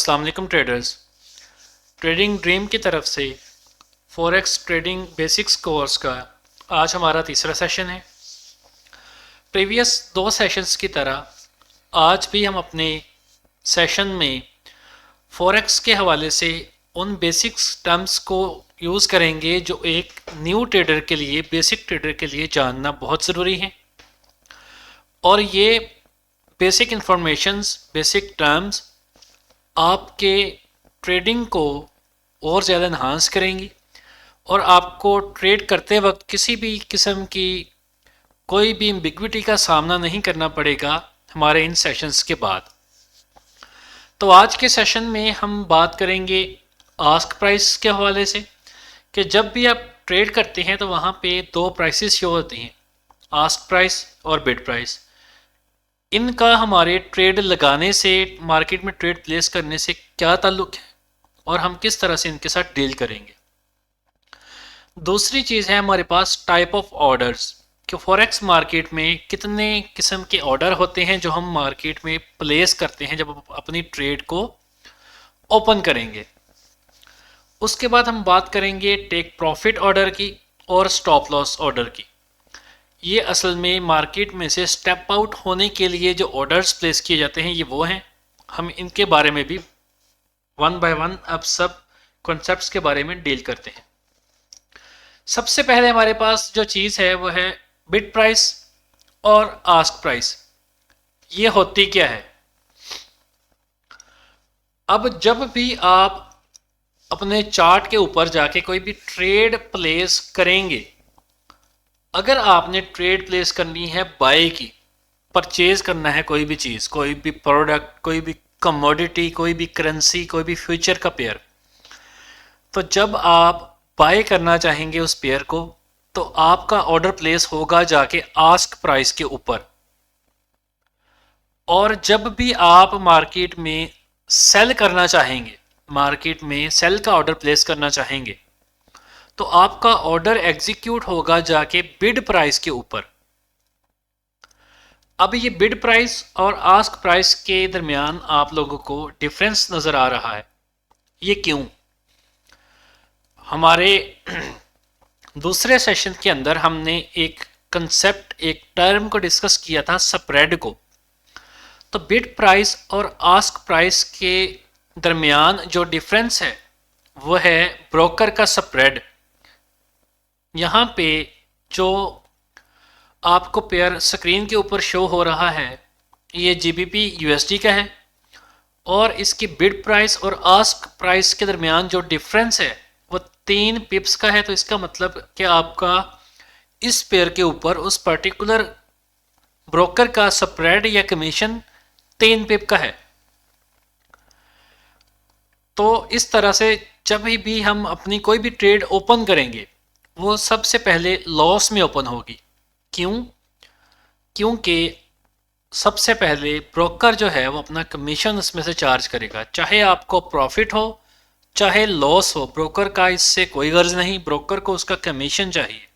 अस्सलाम वालेकुम traders. Trading dream की तरफ से फॉरेक्स ट्रेडिंग बेसिक्स कोर्स का आज हमारा तीसरा सेशन है। प्रीवियस दो सेशंस की तरह आज भी हम अपने सेशन में फॉरेक्स के हवाले से उन बेसिक्स टर्म्स को यूज़ करेंगे जो एक न्यू ट्रेडर के लिए, बेसिक ट्रेडर के लिए जानना बहुत ज़रूरी है। और ये बेसिक इंफॉर्मेशंस, बेसिक टर्म्स आपके ट्रेडिंग को और ज़्यादा इन्हांस करेंगी और आपको ट्रेड करते वक्त किसी भी किस्म की कोई भी एम्बिग्विटी का सामना नहीं करना पड़ेगा हमारे इन सेशंस के बाद। तो आज के सेशन में हम बात करेंगे आस्क प्राइस के हवाले से कि जब भी आप ट्रेड करते हैं तो वहाँ पे दो प्राइसेस शो होती हैं, आस्क प्राइस और बिड प्राइस। इनका हमारे ट्रेड लगाने से, मार्केट में ट्रेड प्लेस करने से क्या ताल्लुक़ है और हम किस तरह से इनके साथ डील करेंगे। दूसरी चीज़ है हमारे पास टाइप ऑफ ऑर्डर्स, कि फॉरेक्स मार्केट में कितने किस्म के ऑर्डर होते हैं जो हम मार्केट में प्लेस करते हैं जब अपनी ट्रेड को ओपन करेंगे। उसके बाद हम बात करेंगे टेक प्रॉफिट ऑर्डर की और स्टॉप लॉस ऑर्डर की। ये असल में मार्केट में से स्टेप आउट होने के लिए जो ऑर्डर्स प्लेस किए जाते हैं ये वो हैं। हम इनके बारे में भी वन बाय वन अब सब कॉन्सेप्ट्स के बारे में डील करते हैं। सबसे पहले हमारे पास जो चीज़ है वो है बिड प्राइस और आस्क प्राइस। ये होती क्या है? अब जब भी आप अपने चार्ट के ऊपर जाके कोई भी ट्रेड प्लेस करेंगे, अगर आपने ट्रेड प्लेस करनी है बाय की, परचेज करना है कोई भी चीज़, कोई भी प्रोडक्ट, कोई भी कमोडिटी, कोई भी करेंसी, कोई भी फ्यूचर का पेयर, तो जब आप बाय करना चाहेंगे उस पेयर को तो आपका ऑर्डर प्लेस होगा जाके आस्क प्राइस के ऊपर। और जब भी आप मार्केट में सेल करना चाहेंगे, मार्केट में सेल का ऑर्डर प्लेस करना चाहेंगे, तो आपका ऑर्डर एग्जीक्यूट होगा जाके बिड प्राइस के ऊपर। अब ये बिड प्राइस और आस्क प्राइस के दरमियान आप लोगों को डिफरेंस नज़र आ रहा है। ये क्यों? हमारे दूसरे सेशन के अंदर हमने एक कंसेप्ट, एक टर्म को डिस्कस किया था, स्प्रेड को। तो बिड प्राइस और आस्क प्राइस के दरमियान जो डिफरेंस है वो है ब्रोकर का स्प्रेड। यहाँ पे जो आपको पेयर स्क्रीन के ऊपर शो हो रहा है ये GBP USD का है और इसकी बिड प्राइस और आस्क प्राइस के दरमियान जो डिफरेंस है वो 3 पिप्स का है। तो इसका मतलब कि आपका इस पेयर के ऊपर उस पर्टिकुलर ब्रोकर का स्प्रेड या कमीशन 3 पिप का है। तो इस तरह से जब भी हम अपनी कोई भी ट्रेड ओपन करेंगे वो सबसे पहले लॉस में ओपन होगी। क्यों? क्योंकि सबसे पहले ब्रोकर जो है वो अपना कमीशन उसमें से चार्ज करेगा, चाहे आपको प्रॉफिट हो चाहे लॉस हो, ब्रोकर का इससे कोई गर्ज नहीं, ब्रोकर को उसका कमीशन चाहिए।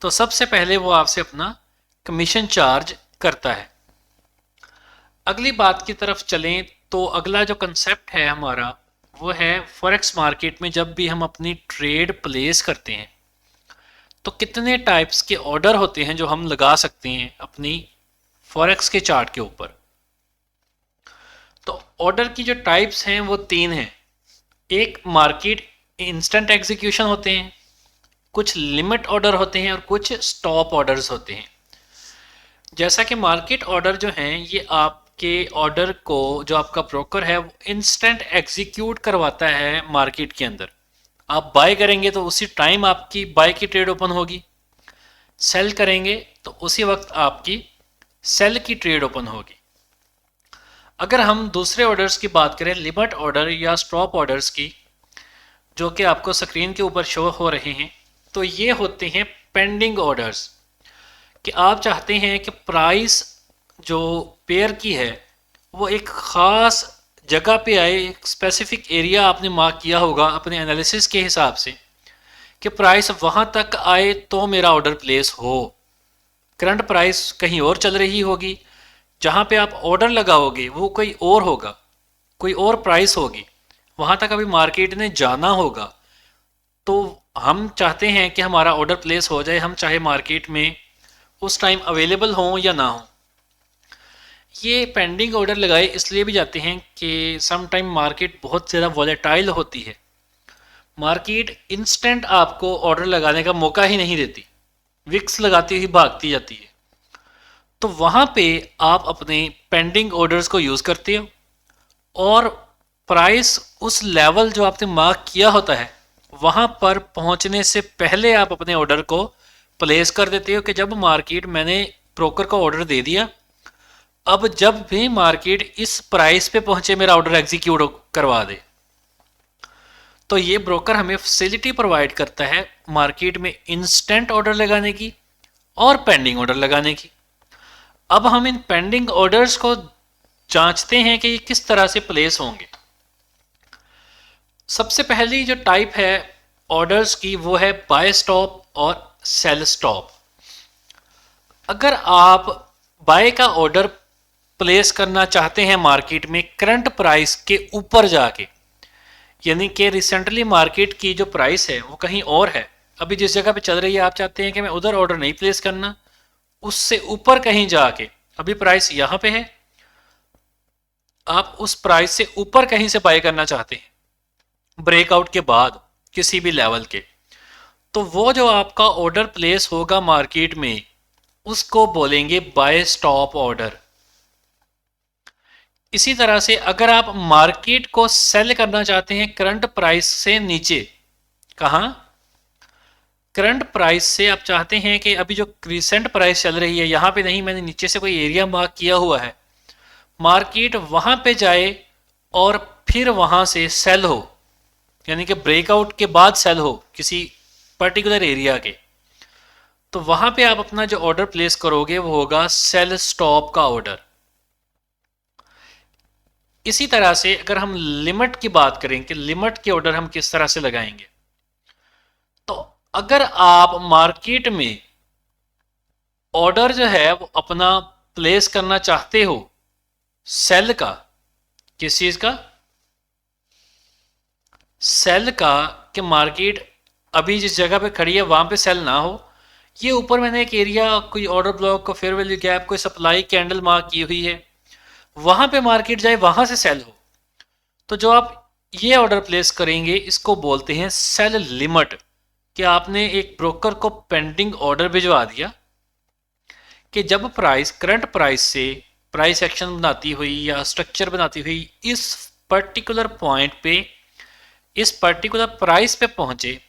तो सबसे पहले वो आपसे अपना कमीशन चार्ज करता है। अगली बात की तरफ चलें तो अगला जो कंसेप्ट है हमारा वो है फॉरेक्स मार्केट में जब भी हम अपनी ट्रेड प्लेस करते हैं तो कितने टाइप्स के ऑर्डर होते हैं जो हम लगा सकते हैं अपनी फॉरेक्स के चार्ट के ऊपर। तो ऑर्डर की जो टाइप्स हैं वो 3 हैं। एक मार्केट इंस्टेंट एग्जीक्यूशन होते हैं, कुछ लिमिट ऑर्डर होते हैं और कुछ स्टॉप ऑर्डर्स होते हैं। जैसा कि मार्केट ऑर्डर जो हैं ये आपके ऑर्डर को जो आपका ब्रोकर है वो इंस्टेंट एग्जीक्यूट करवाता है मार्केट के अंदर। आप बाय करेंगे तो उसी टाइम आपकी बाय की ट्रेड ओपन होगी, सेल करेंगे तो उसी वक्त आपकी सेल की ट्रेड ओपन होगी। अगर हम दूसरे ऑर्डर्स की बात करें, लिमिट ऑर्डर या स्टॉप ऑर्डर्स की, जो कि आपको स्क्रीन के ऊपर शो हो रहे हैं, तो ये होते हैं पेंडिंग ऑर्डर्स। कि आप चाहते हैं कि प्राइस जो पेयर की है वो एक ख़ास जगह पे आए, एक स्पेसिफिक एरिया आपने मार्क किया होगा अपने एनालिसिस के हिसाब से कि प्राइस वहाँ तक आए तो मेरा ऑर्डर प्लेस हो। करंट प्राइस कहीं और चल रही होगी, जहाँ पे आप ऑर्डर लगाओगे वो कोई और होगा। कोई और प्राइस होगी, वहाँ तक अभी मार्केट ने जाना होगा। तो हम चाहते हैं कि हमारा ऑर्डर प्लेस हो जाए, हम चाहे मार्केट में उस टाइम अवेलेबल हों या ना हो। ये पेंडिंग ऑर्डर लगाए इसलिए भी जाते हैं कि सम टाइम मार्केट बहुत ज़्यादा वॉलेटाइल होती है। मार्केट इंस्टेंट आपको ऑर्डर लगाने का मौका ही नहीं देती, विक्स लगाती हुई भागती जाती है। तो वहाँ पे आप अपने पेंडिंग ऑर्डर्स को यूज़ करते हो और प्राइस उस लेवल जो आपने मार्क किया होता है वहाँ पर पहुँचने से पहले आप अपने ऑर्डर को प्लेस कर देते हो कि जब मार्केट, मैंने ब्रोकर को ऑर्डर दे दिया, अब जब भी मार्केट इस प्राइस पे पहुँचे मेरा ऑर्डर एग्जीक्यूट करवा दे। तो ये ब्रोकर हमें फैसिलिटी प्रोवाइड करता है मार्केट में इंस्टेंट ऑर्डर लगाने की और पेंडिंग ऑर्डर लगाने की। अब हम इन पेंडिंग ऑर्डर्स को जांचते हैं कि ये किस तरह से प्लेस होंगे। सबसे पहली जो टाइप है ऑर्डर्स की वो है बाय स्टॉप और सेल स्टॉप। अगर आप बाय का ऑर्डर प्लेस करना चाहते हैं मार्केट में करंट प्राइस के ऊपर जाके, यानी कि रिसेंटली मार्केट की जो प्राइस है वो कहीं और है, अभी जिस जगह पे चल रही है आप चाहते हैं कि मैं उधर ऑर्डर नहीं प्लेस करना, उससे ऊपर कहीं जाके, अभी प्राइस यहाँ पे है, आप उस प्राइस से ऊपर कहीं से बाय करना चाहते हैं ब्रेकआउट के बाद किसी भी लेवल के, तो वो जो आपका ऑर्डर प्लेस होगा मार्केट में उसको बोलेंगे बाय स्टॉप ऑर्डर। इसी तरह से अगर आप मार्केट को सेल करना चाहते हैं करंट प्राइस से नीचे, कहाँ, करंट प्राइस से आप चाहते हैं कि अभी जो रिसेंट प्राइस चल रही है यहाँ पे नहीं, मैंने नीचे से कोई एरिया मार्क किया हुआ है, मार्केट वहाँ पे जाए और फिर वहाँ से सेल हो, यानी कि ब्रेकआउट के बाद सेल हो किसी पर्टिकुलर एरिया के, तो वहाँ पे आप अपना जो ऑर्डर प्लेस करोगे वो होगा सेल स्टॉप का ऑर्डर। इसी तरह से अगर हम लिमिट की बात करें कि लिमिट के ऑर्डर हम किस तरह से लगाएंगे, तो अगर आप मार्केट में ऑर्डर जो है वो अपना प्लेस करना चाहते हो सेल का, किस चीज का, सेल का, कि मार्केट अभी जिस जगह पे खड़ी है वहां पे सेल ना हो, ये ऊपर मैंने एक एरिया, कोई ऑर्डर ब्लॉक, को फेयर वैल्यू गैप, कोई सप्लाई कैंडल मार्क की हुई है, वहां पे मार्केट जाए वहां से सेल हो, तो जो आप ये ऑर्डर प्लेस करेंगे इसको बोलते हैं सेल लिमिट। कि आपने एक ब्रोकर को पेंडिंग ऑर्डर भिजवा दिया कि जब प्राइस करंट प्राइस से प्राइस एक्शन बनाती हुई या स्ट्रक्चर बनाती हुई इस पर्टिकुलर पॉइंट पे, इस पर्टिकुलर प्राइस पे पहुंचे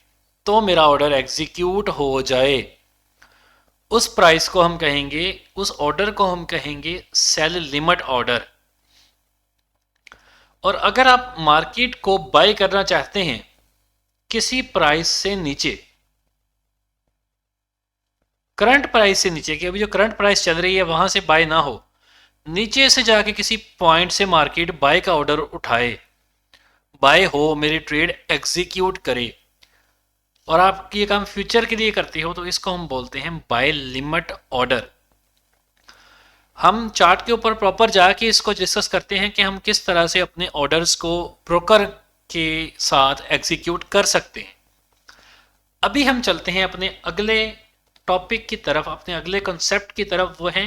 तो मेरा ऑर्डर एग्जीक्यूट हो जाए, उस प्राइस को हम कहेंगे, उस ऑर्डर को हम कहेंगे सेल लिमिट ऑर्डर। और अगर आप मार्केट को बाय करना चाहते हैं किसी प्राइस से नीचे, करंट प्राइस से नीचे, कि अभी जो करंट प्राइस चल रही है वहां से बाय ना हो, नीचे से जाके किसी पॉइंट से मार्केट बाय का ऑर्डर उठाए, बाय हो, मेरी ट्रेड एग्जीक्यूट करे, और आप ये काम फ्यूचर के लिए करते हो, तो इसको हम बोलते हैं बाय लिमिट ऑर्डर। हम चार्ट के ऊपर प्रॉपर जाके इसको डिस्कस करते हैं कि हम किस तरह से अपने ऑर्डर्स को ब्रोकर के साथ एग्जीक्यूट कर सकते हैं। अभी हम चलते हैं अपने अगले टॉपिक की तरफ, अपने अगले कॉन्सेप्ट की तरफ, वो है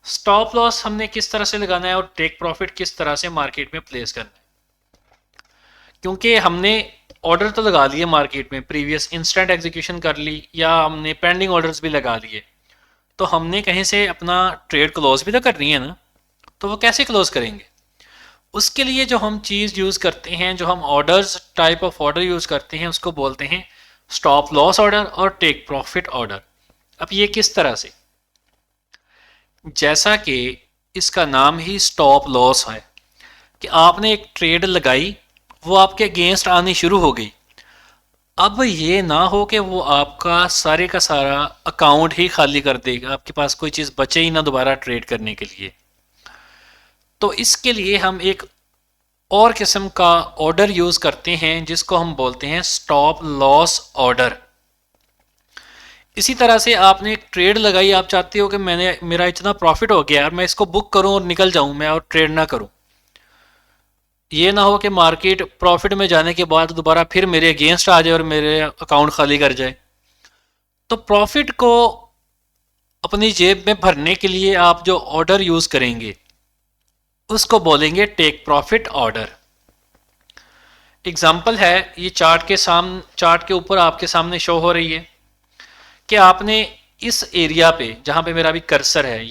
स्टॉप लॉस हमने किस तरह से लगाना है और टेक प्रॉफिट किस तरह से मार्केट में प्लेस करना है। क्योंकि हमने ऑर्डर तो लगा लिए मार्केट में, प्रीवियस इंस्टेंट एग्जीक्यूशन कर ली, या हमने पेंडिंग ऑर्डर्स भी लगा लिए, तो हमने कहीं से अपना ट्रेड क्लोज भी तो करनी है ना, तो वो कैसे क्लोज करेंगे। उसके लिए जो हम चीज़ यूज़ करते हैं, जो हम orders, type of order use करते हैं, उसको बोलते हैं स्टॉप लॉस ऑर्डर और टेक प्रॉफिट ऑर्डर। अब ये किस तरह से, जैसा कि इसका नाम ही स्टॉप लॉस है कि आपने एक ट्रेड लगाई, वो आपके अगेंस्ट आनी शुरू हो गई, अब ये ना हो कि वो आपका सारे का सारा अकाउंट ही खाली कर देगा, आपके पास कोई चीज़ बचे ही ना दोबारा ट्रेड करने के लिए। तो इसके लिए हम एक और किस्म का ऑर्डर यूज़ करते हैं जिसको हम बोलते हैं स्टॉप लॉस ऑर्डर। इसी तरह से आपने एक ट्रेड लगाई, आप चाहते हो कि मेरा इतना प्रॉफिट हो गया यार, मैं इसको बुक करूं और निकल जाऊं मैं और ट्रेड ना करूं, ये ना हो कि मार्केट प्रॉफिट में जाने के बाद दोबारा फिर मेरे अगेंस्ट आ जाए और मेरे अकाउंट खाली कर जाए। तो प्रॉफिट को अपनी जेब में भरने के लिए आप जो ऑर्डर यूज़ करेंगे उसको बोलेंगे टेक प्रॉफिट ऑर्डर। एग्जाम्पल है, ये चार्ट के ऊपर आपके सामने शो हो रही है कि आपने इस एरिया पे जहां पे मेरा अभी कर्सर है,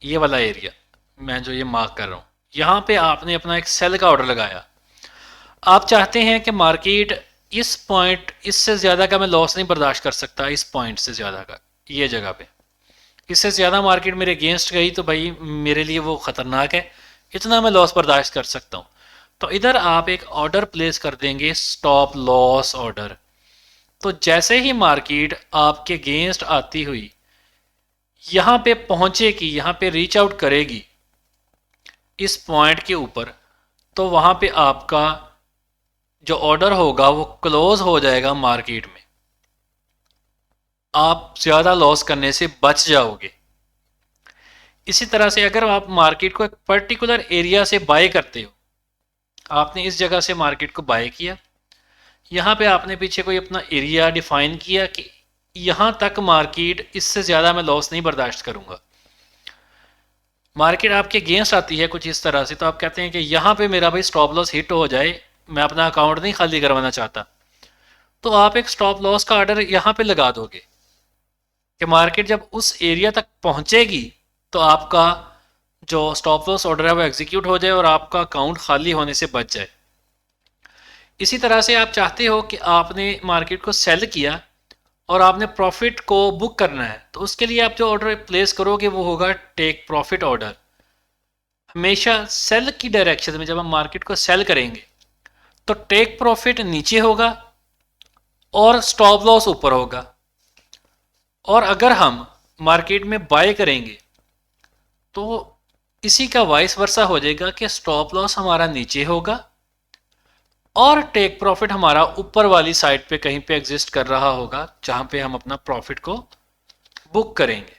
ये वाला एरिया मैं जो ये मार्क कर रहा हूं, यहां पे आपने अपना एक सेल का ऑर्डर लगाया। आप चाहते हैं कि मार्केट इस पॉइंट, इससे ज़्यादा का मैं लॉस नहीं बर्दाश्त कर सकता, इस पॉइंट से ज़्यादा का, ये जगह पे इससे ज़्यादा मार्केट मेरे अगेंस्ट गई तो भाई मेरे लिए वो ख़तरनाक है, इतना मैं लॉस बर्दाश्त कर सकता हूँ। तो इधर आप एक ऑर्डर प्लेस कर देंगे, स्टॉप लॉस ऑर्डर। तो जैसे ही मार्केट आपके अगेंस्ट आती हुई यहाँ पे पहुँचेगी, यहाँ पे रीच आउट करेगी इस पॉइंट के ऊपर, तो वहाँ पे आपका जो ऑर्डर होगा वो क्लोज हो जाएगा मार्केट में, आप ज़्यादा लॉस करने से बच जाओगे। इसी तरह से अगर आप मार्केट को एक पर्टिकुलर एरिया से बाय करते हो, आपने इस जगह से मार्केट को बाय किया, यहाँ पे आपने पीछे कोई अपना एरिया डिफाइन किया कि यहाँ तक मार्केट, इससे ज़्यादा मैं लॉस नहीं बर्दाश्त करूँगा। मार्केट आपके अगेंस्ट आती है कुछ इस तरह से, तो आप कहते हैं कि यहाँ पे मेरा भाई स्टॉप लॉस हिट हो जाए, मैं अपना अकाउंट नहीं खाली करवाना चाहता, तो आप एक स्टॉप लॉस का ऑर्डर यहाँ पे लगा दोगे कि मार्केट जब उस एरिया तक पहुँचेगी तो आपका जो स्टॉप लॉस ऑर्डर है वो एग्जीक्यूट हो जाए और आपका अकाउंट खाली होने से बच जाए। इसी तरह से आप चाहते हो कि आपने मार्केट को सेल किया और आपने प्रॉफिट को बुक करना है, तो उसके लिए आप जो ऑर्डर प्लेस करोगे वो होगा टेक प्रॉफिट ऑर्डर। हमेशा सेल की डायरेक्शन में जब हम मार्केट को सेल करेंगे तो टेक प्रॉफिट नीचे होगा और स्टॉप लॉस ऊपर होगा, और अगर हम मार्केट में बाय करेंगे तो इसी का वाइस वर्सा हो जाएगा कि स्टॉप लॉस हमारा नीचे होगा और टेक प्रॉफिट हमारा ऊपर वाली साइड पे कहीं पे एग्जिस्ट कर रहा होगा, जहां पे हम अपना प्रॉफिट को बुक करेंगे।